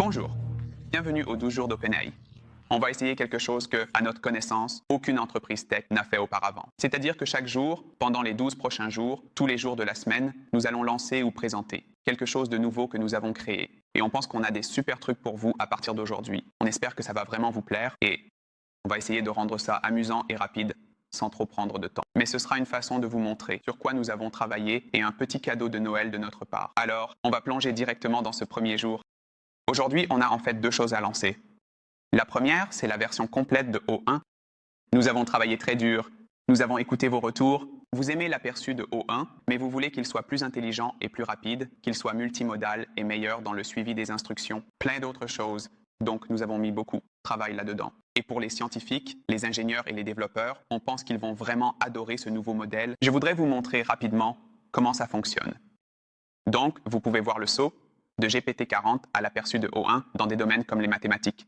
Bonjour, bienvenue aux 12 jours d'OpenAI. On va essayer quelque chose que, à notre connaissance, aucune entreprise tech n'a fait auparavant. C'est-à-dire que chaque jour, pendant les 12 prochains jours, tous les jours de la semaine, nous allons lancer ou présenter quelque chose de nouveau que nous avons créé. Et on pense qu'on a des super trucs pour vous à partir d'aujourd'hui. On espère que ça va vraiment vous plaire et on va essayer de rendre ça amusant et rapide sans trop prendre de temps. Mais ce sera une façon de vous montrer sur quoi nous avons travaillé et un petit cadeau de Noël de notre part. Alors, on va plonger directement dans ce premier jour. Aujourd'hui, on a en fait deux choses à lancer. La première, c'est la version complète de O1. Nous avons travaillé très dur, nous avons écouté vos retours. Vous aimez l'aperçu de O1, mais vous voulez qu'il soit plus intelligent et plus rapide, qu'il soit multimodal et meilleur dans le suivi des instructions, plein d'autres choses. Donc, nous avons mis beaucoup de travail là-dedans. Et pour les scientifiques, les ingénieurs et les développeurs, on pense qu'ils vont vraiment adorer ce nouveau modèle. Je voudrais vous montrer rapidement comment ça fonctionne. Donc, vous pouvez voir le saut de GPT-40 à l'aperçu de O1 dans des domaines comme les mathématiques,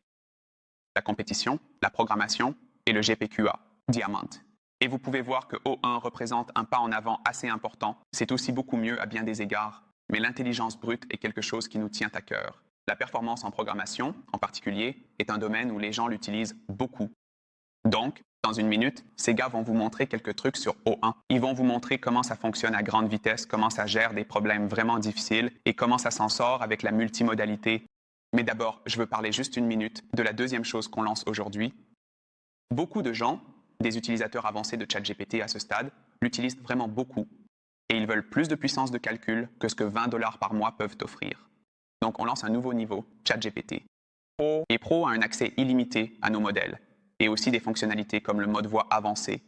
la compétition, la programmation et le GPQA, Diamant. Et vous pouvez voir que O1 représente un pas en avant assez important. C'est aussi beaucoup mieux à bien des égards, mais l'intelligence brute est quelque chose qui nous tient à cœur. La performance en programmation, en particulier, est un domaine où les gens l'utilisent beaucoup. Donc, dans une minute, ces gars vont vous montrer quelques trucs sur O1. Ils vont vous montrer comment ça fonctionne à grande vitesse, comment ça gère des problèmes vraiment difficiles et comment ça s'en sort avec la multimodalité. Mais d'abord, je veux parler juste une minute de la deuxième chose qu'on lance aujourd'hui. Beaucoup de gens, des utilisateurs avancés de ChatGPT à ce stade, l'utilisent vraiment beaucoup. Et ils veulent plus de puissance de calcul que ce que 20 $ par mois peuvent offrir. Donc, on lance un nouveau niveau, ChatGPT. Pro et Pro a un accès illimité à nos modèles et aussi des fonctionnalités comme le mode voix avancé.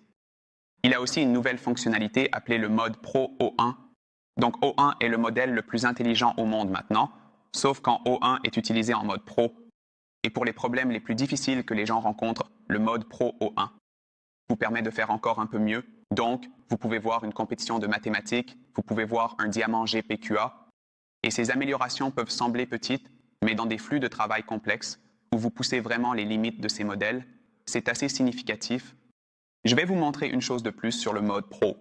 Il a aussi une nouvelle fonctionnalité appelée le mode Pro O1. Donc, O1 est le modèle le plus intelligent au monde maintenant, sauf quand O1 est utilisé en mode Pro. Et pour les problèmes les plus difficiles que les gens rencontrent, le mode Pro O1 vous permet de faire encore un peu mieux. Donc, vous pouvez voir une compétition de mathématiques, vous pouvez voir un diamant GPQA. Et ces améliorations peuvent sembler petites, mais dans des flux de travail complexes, où vous poussez vraiment les limites de ces modèles, c'est assez significatif. Je vais vous montrer une chose de plus sur le mode Pro.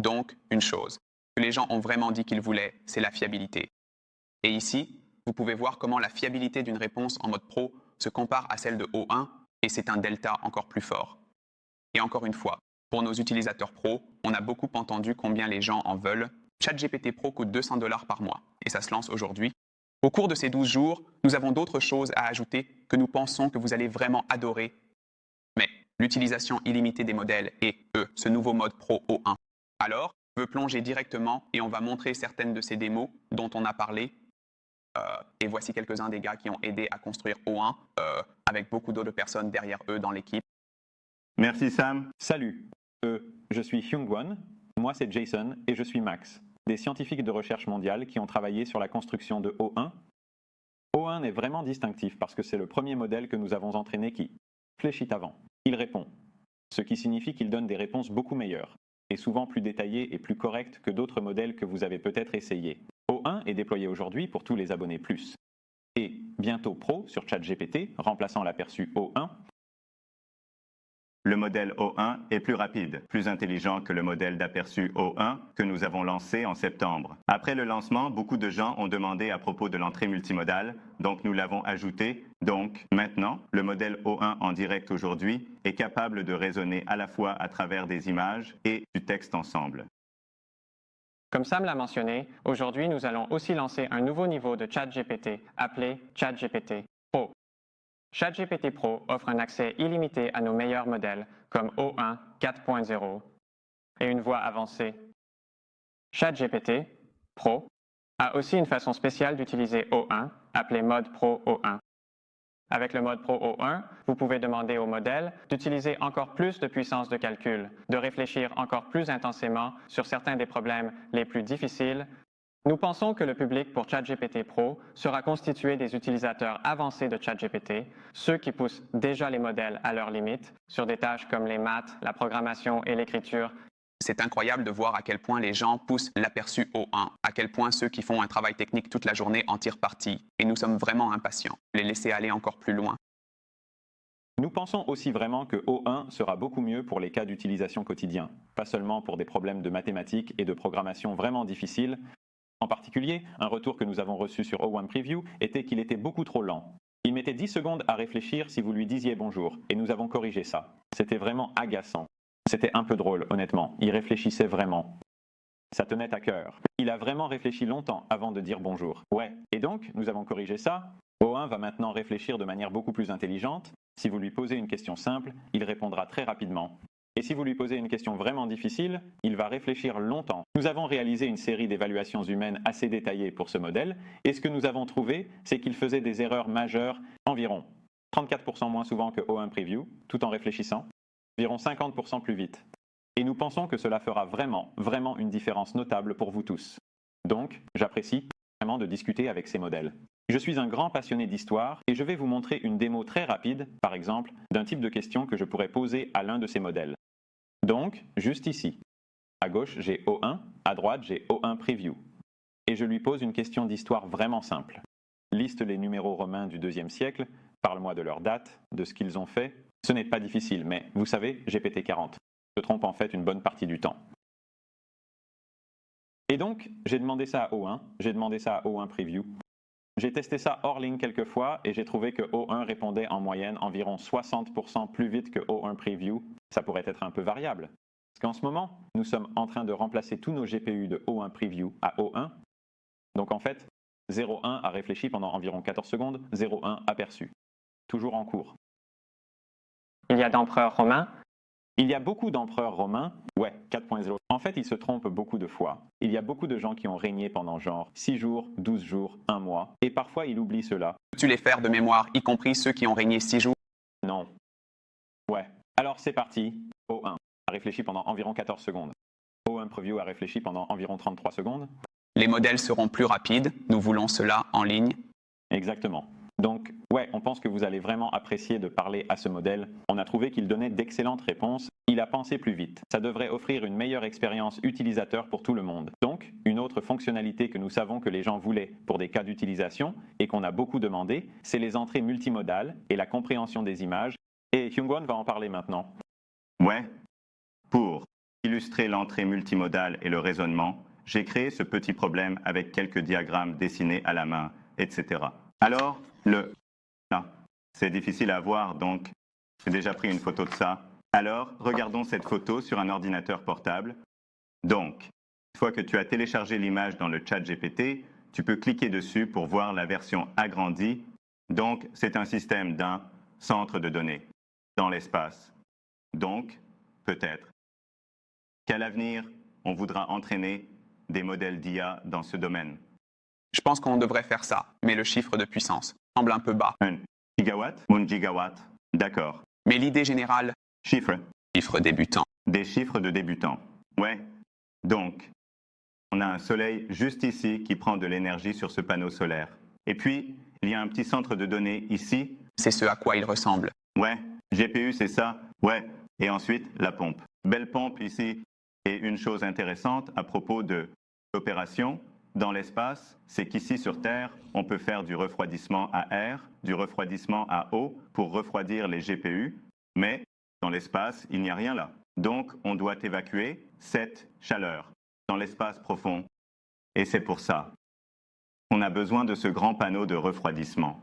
Donc, une chose que les gens ont vraiment dit qu'ils voulaient, c'est la fiabilité. Et ici, vous pouvez voir comment la fiabilité d'une réponse en mode Pro se compare à celle de O1, et c'est un delta encore plus fort. Et encore une fois, pour nos utilisateurs Pro, on a beaucoup entendu combien les gens en veulent. ChatGPT Pro coûte 200 $ par mois, et ça se lance aujourd'hui. Au cours de ces 12 jours, nous avons d'autres choses à ajouter que nous pensons que vous allez vraiment adorer. Mais l'utilisation illimitée des modèles et, ce nouveau mode Pro O1. Alors, je veux plonger directement et on va montrer certaines de ces démos dont on a parlé. Et voici quelques-uns des gars qui ont aidé à construire O1 avec beaucoup d'autres personnes derrière eux dans l'équipe. Merci Sam. Salut, je suis Hyung-Won, moi c'est Jason et je suis Max, des scientifiques de recherche mondiale qui ont travaillé sur la construction de O1. O1 est vraiment distinctif parce que c'est le premier modèle que nous avons entraîné qui fléchit avant. Il répond, ce qui signifie qu'il donne des réponses beaucoup meilleures, et souvent plus détaillées et plus correctes que d'autres modèles que vous avez peut-être essayés. O1 est déployé aujourd'hui pour tous les abonnés Plus, et bientôt Pro sur ChatGPT, remplaçant l'aperçu O1. Le modèle O1 est plus rapide, plus intelligent que le modèle d'aperçu O1 que nous avons lancé en septembre. Après le lancement, beaucoup de gens ont demandé à propos de l'entrée multimodale, donc nous l'avons ajouté. Donc, maintenant, le modèle O1 en direct aujourd'hui est capable de raisonner à la fois à travers des images et du texte ensemble. Comme Sam l'a mentionné, aujourd'hui nous allons aussi lancer un nouveau niveau de ChatGPT appelé ChatGPT Pro. ChatGPT Pro offre un accès illimité à nos meilleurs modèles comme O1 4.0 et une voix avancée. ChatGPT Pro a aussi une façon spéciale d'utiliser O1 appelée mode Pro O1. Avec le mode Pro O1, vous pouvez demander au modèle d'utiliser encore plus de puissance de calcul, de réfléchir encore plus intensément sur certains des problèmes les plus difficiles. Nous pensons que le public pour ChatGPT Pro sera constitué des utilisateurs avancés de ChatGPT, ceux qui poussent déjà les modèles à leurs limites sur des tâches comme les maths, la programmation et l'écriture. C'est incroyable de voir à quel point les gens poussent l'aperçu O1, à quel point ceux qui font un travail technique toute la journée en tirent parti. Et nous sommes vraiment impatients de les laisser aller encore plus loin. Nous pensons aussi vraiment que O1 sera beaucoup mieux pour les cas d'utilisation quotidien, pas seulement pour des problèmes de mathématiques et de programmation vraiment difficiles. En particulier, un retour que nous avons reçu sur O1 Preview était qu'il était beaucoup trop lent. Il mettait 10 secondes à réfléchir si vous lui disiez bonjour, et nous avons corrigé ça. C'était vraiment agaçant. C'était un peu drôle, honnêtement. Il réfléchissait vraiment. Ça tenait à cœur. Il a vraiment réfléchi longtemps avant de dire bonjour. Ouais, et donc, nous avons corrigé ça. O1 va maintenant réfléchir de manière beaucoup plus intelligente. Si vous lui posez une question simple, il répondra très rapidement. Et si vous lui posez une question vraiment difficile, il va réfléchir longtemps. Nous avons réalisé une série d'évaluations humaines assez détaillées pour ce modèle, et ce que nous avons trouvé, c'est qu'il faisait des erreurs majeures environ 34% moins souvent que O1 Preview, tout en réfléchissant, environ 50% plus vite. Et nous pensons que cela fera vraiment une différence notable pour vous tous. Donc, j'apprécie vraiment de discuter avec ces modèles. Je suis un grand passionné d'histoire et je vais vous montrer une démo très rapide, par exemple, d'un type de question que je pourrais poser à l'un de ces modèles. Donc, juste ici. À gauche, j'ai O1, à droite, j'ai O1 Preview. Et je lui pose une question d'histoire vraiment simple. Liste les numéaux romains du IIe siècle, parle-moi de leur date, de ce qu'ils ont fait. Ce n'est pas difficile, mais vous savez, GPT-40 se trompe en fait une bonne partie du temps. Et donc, j'ai demandé ça à O1, j'ai demandé ça à O1 Preview. J'ai testé ça hors ligne quelques fois et j'ai trouvé que O1 répondait en moyenne environ 60% plus vite que O1 Preview. Ça pourrait être un peu variable. Parce qu'en ce moment, nous sommes en train de remplacer tous nos GPU de O1 Preview à O1. Donc en fait, 0.1 a réfléchi pendant environ 14 secondes, 0.1 aperçu. Toujours en cours. Il y a d'empereurs romains. Il y a beaucoup d'empereurs romains, ouais, 4.0. En fait, ils se trompent beaucoup de fois. Il y a beaucoup de gens qui ont régné pendant genre 6 jours, 12 jours, 1 mois, et parfois ils oublient cela. Peux-tu les faire de mémoire, y compris ceux qui ont régné 6 jours? Non. Ouais. Alors c'est parti. O1 a réfléchi pendant environ 14 secondes. O1 Preview a réfléchi pendant environ 33 secondes. Les modèles seront plus rapides, nous voulons cela en ligne. Exactement. Donc, ouais, on pense que vous allez vraiment apprécier de parler à ce modèle. On a trouvé qu'il donnait d'excellentes réponses. Il a pensé plus vite. Ça devrait offrir une meilleure expérience utilisateur pour tout le monde. Donc, une autre fonctionnalité que nous savons que les gens voulaient pour des cas d'utilisation et qu'on a beaucoup demandé, c'est les entrées multimodales et la compréhension des images. Et Hyungwon va en parler maintenant. Ouais. Pour illustrer l'entrée multimodale et le raisonnement, j'ai créé ce petit problème avec quelques diagrammes dessinés à la main, etc. Alors, là, c'est difficile à voir, donc j'ai déjà pris une photo de ça. Alors, regardons cette photo sur un ordinateur portable. Donc, une fois que tu as téléchargé l'image dans le chat GPT, tu peux cliquer dessus pour voir la version agrandie. Donc, c'est un système d'un centre de données dans l'espace. Donc, peut-être qu'à l'avenir, on voudra entraîner des modèles d'IA dans ce domaine. Je pense qu'on devrait faire ça, mais le chiffre de puissance semble un peu bas. 1 gigawatt ou 1 gigawatt. D'accord. Mais l'idée générale, Chiffres. chiffre débutant. Des chiffres de débutants. Ouais. Donc, on a un soleil juste ici qui prend de l'énergie sur ce panneau solaire. Et puis, il y a un petit centre de données ici. C'est ce à quoi il ressemble. Ouais. GPU, c'est ça. Ouais. Et ensuite, la pompe. Belle pompe ici. Et une chose intéressante à propos de l'opération dans l'espace, c'est qu'ici sur Terre, on peut faire du refroidissement à air, du refroidissement à eau pour refroidir les GPU, mais dans l'espace, il n'y a rien là. Donc, on doit évacuer cette chaleur dans l'espace profond. Et c'est pour ça qu'on a besoin de ce grand panneau de refroidissement.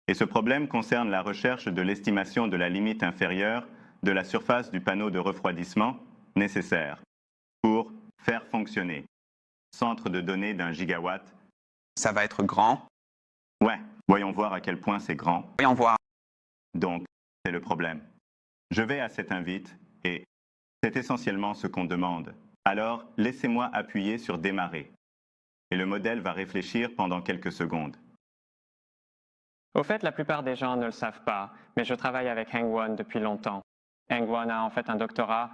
Et ce problème concerne la recherche de l'estimation de la limite inférieure de la surface du panneau de refroidissement nécessaire pour faire fonctionner centre de données d'1 gigawatt. Ça va être grand. Ouais, voyons voir à quel point c'est grand. Voyons voir. Donc, c'est le problème. Je vais à cette invite et c'est essentiellement ce qu'on demande. Alors, laissez-moi appuyer sur démarrer. Et le modèle va réfléchir pendant quelques secondes. Au fait, la plupart des gens ne le savent pas, mais je travaille avec Hyungwon depuis longtemps. Hyungwon a en fait un doctorat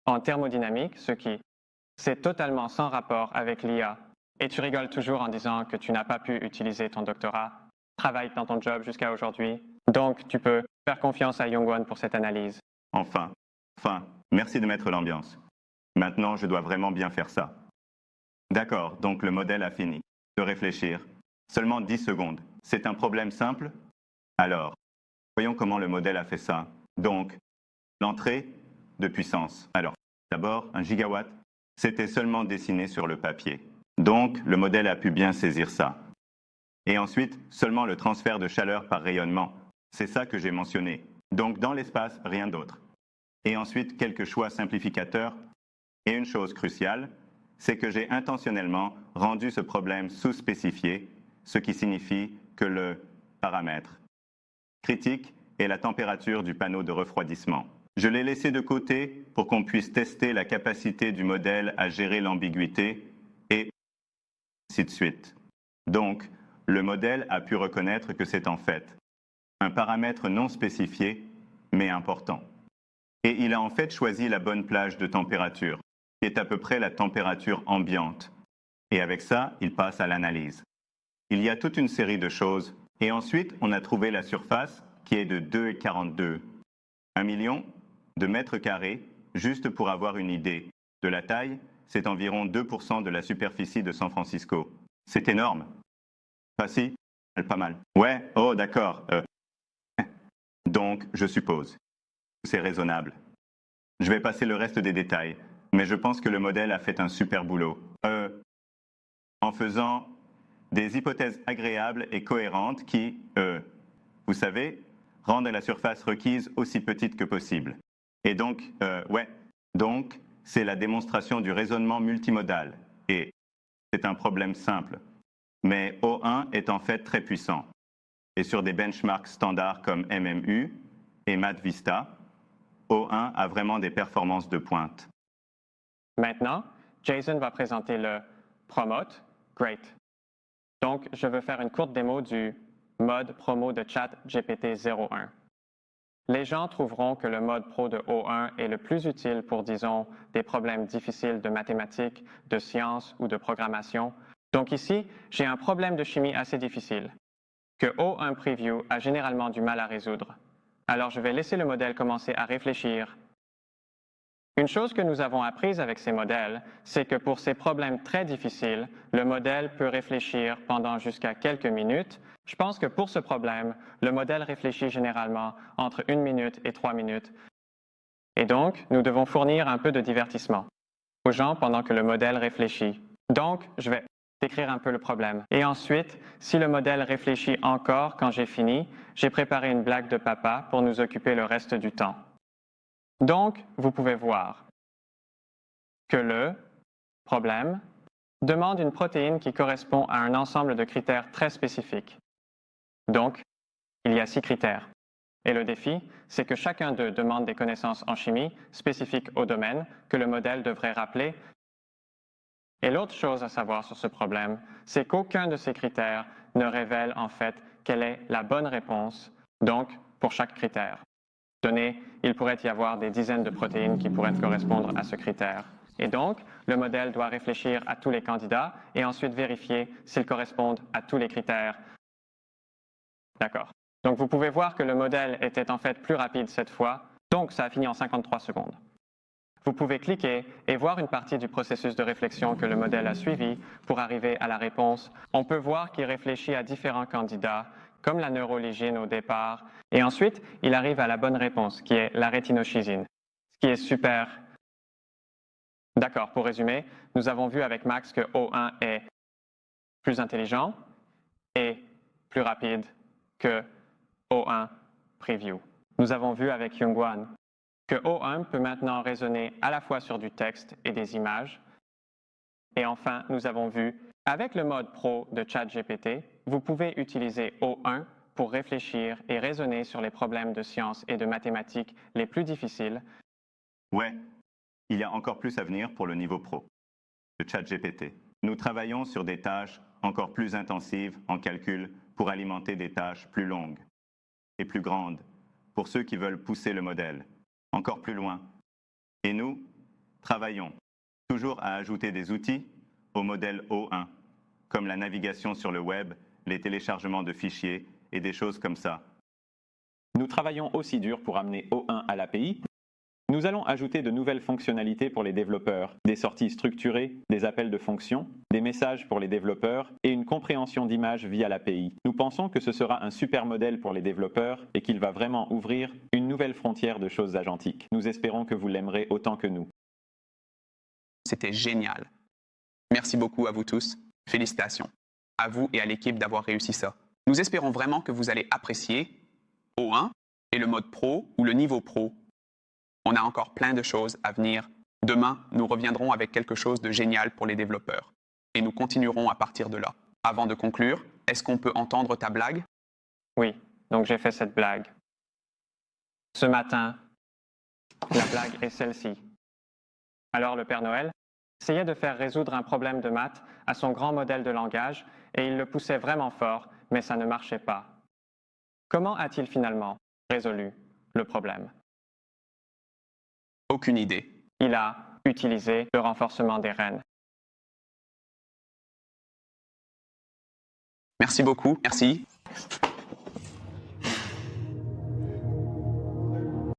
en thermodynamique, ce qui c'est totalement sans rapport avec l'IA. Et tu rigoles toujours en disant que tu n'as pas pu utiliser ton doctorat, travaille dans ton job jusqu'à aujourd'hui. Donc, tu peux faire confiance à Hyungwon pour cette analyse. Enfin, merci de mettre l'ambiance. Maintenant, je dois vraiment bien faire ça. D'accord, donc le modèle a fini de réfléchir. Seulement 10 secondes. C'est un problème simple? Alors, voyons comment le modèle a fait ça. Donc, l'entrée de puissance. Alors, d'abord, 1 gigawatt. C'était seulement dessiné sur le papier. Donc, le modèle a pu bien saisir ça. Et ensuite, seulement le transfert de chaleur par rayonnement. C'est ça que j'ai mentionné. Donc, dans l'espace, rien d'autre. Et ensuite, quelques choix simplificateurs. Et une chose cruciale, c'est que j'ai intentionnellement rendu ce problème sous-spécifié, ce qui signifie que le paramètre critique est la température du panneau de refroidissement. Je l'ai laissé de côté pour qu'on puisse tester la capacité du modèle à gérer l'ambiguïté et ainsi de suite. Donc, le modèle a pu reconnaître que c'est en fait un paramètre non spécifié, mais important. Et il a en fait choisi la bonne plage de température, qui est à peu près la température ambiante. Et avec ça, il passe à l'analyse. Il y a toute une série de choses. Et ensuite, on a trouvé la surface qui est de 2,42. 1 million de mètres carrés, juste pour avoir une idée. De la taille, c'est environ 2% de la superficie de San Francisco. C'est énorme. Pas si? Pas mal. Ouais, oh d'accord. Donc, je suppose. C'est raisonnable. Je vais passer le reste des détails, mais je pense que le modèle a fait un super boulot. En faisant des hypothèses agréables et cohérentes qui, vous savez, rendent la surface requise aussi petite que possible. Et donc, donc, c'est la démonstration du raisonnement multimodal. Et c'est un problème simple. Mais O1 est en fait très puissant. Et sur des benchmarks standards comme MMU et MATVISTA, O1 a vraiment des performances de pointe. Maintenant, Jason va présenter le Promote Great. Donc, je veux faire une courte démo du mode promo de ChatGPT 01. Les gens trouveront que le mode pro de O1 est le plus utile pour, disons, des problèmes difficiles de mathématiques, de sciences ou de programmation. Donc ici, j'ai un problème de chimie assez difficile, que O1 Preview a généralement du mal à résoudre. Alors je vais laisser le modèle commencer à réfléchir. Une chose que nous avons apprise avec ces modèles, c'est que pour ces problèmes très difficiles, le modèle peut réfléchir pendant jusqu'à quelques minutes. Je pense que pour ce problème, le modèle réfléchit généralement entre 1 minute et 3 minutes. Et donc, nous devons fournir un peu de divertissement aux gens pendant que le modèle réfléchit. Donc, je vais décrire un peu le problème. Et ensuite, si le modèle réfléchit encore quand j'ai fini, j'ai préparé une blague de papa pour nous occuper le reste du temps. Donc, vous pouvez voir que le problème demande une protéine qui correspond à un ensemble de critères très spécifiques. Donc, il y a 6 critères. Et le défi, c'est que chacun d'eux demande des connaissances en chimie spécifiques au domaine que le modèle devrait rappeler. Et l'autre chose à savoir sur ce problème, c'est qu'aucun de ces critères ne révèle en fait quelle est la bonne réponse, donc pour chaque critère. Donné, il pourrait y avoir des dizaines de protéines qui pourraient correspondre à ce critère. Et donc, le modèle doit réfléchir à tous les candidats et ensuite vérifier s'ils correspondent à tous les critères. D'accord. Donc, vous pouvez voir que le modèle était en fait plus rapide cette fois, donc ça a fini en 53 secondes. Vous pouvez cliquer et voir une partie du processus de réflexion que le modèle a suivi pour arriver à la réponse. On peut voir qu'il réfléchit à différents candidats, comme la neuroligine au départ, et ensuite, il arrive à la bonne réponse, qui est la rétinochysine, ce qui est super. D'accord, pour résumer, nous avons vu avec Max que O1 est plus intelligent et plus rapide que O1 Preview. Nous avons vu avec Hyungwon que O1 peut maintenant raisonner à la fois sur du texte et des images. Et enfin, nous avons vu, avec le mode pro de ChatGPT, vous pouvez utiliser O1 pour réfléchir et raisonner sur les problèmes de sciences et de mathématiques les plus difficiles. Ouais, il y a encore plus à venir pour le niveau pro de ChatGPT. Nous travaillons sur des tâches encore plus intensives en calcul pour alimenter des tâches plus longues et plus grandes pour ceux qui veulent pousser le modèle encore plus loin. Et nous travaillons toujours à ajouter des outils au modèle O1, comme la navigation sur le web, les téléchargements de fichiers et des choses comme ça. Nous travaillons aussi dur pour amener O1 à l'API. Nous allons ajouter de nouvelles fonctionnalités pour les développeurs, des sorties structurées, des appels de fonctions, des messages pour les développeurs et une compréhension d'images via l'API. Nous pensons que ce sera un super modèle pour les développeurs et qu'il va vraiment ouvrir une nouvelle frontière de choses agentiques. Nous espérons que vous l'aimerez autant que nous. C'était génial. Merci beaucoup à vous tous. Félicitations. À vous et à l'équipe d'avoir réussi ça. Nous espérons vraiment que vous allez apprécier O1 et le mode pro ou le niveau pro. On a encore plein de choses à venir. Demain, nous reviendrons avec quelque chose de génial pour les développeurs. Et nous continuerons à partir de là. Avant de conclure, est-ce qu'on peut entendre ta blague? Oui, donc j'ai fait cette blague. Ce matin, la blague est celle-ci. Alors le Père Noël essayait de faire résoudre un problème de maths à son grand modèle de langage et il le poussait vraiment fort, mais ça ne marchait pas. Comment a-t-il finalement résolu le problème? Aucune idée. Il a utilisé le renforcement des rennes. Merci beaucoup. Merci.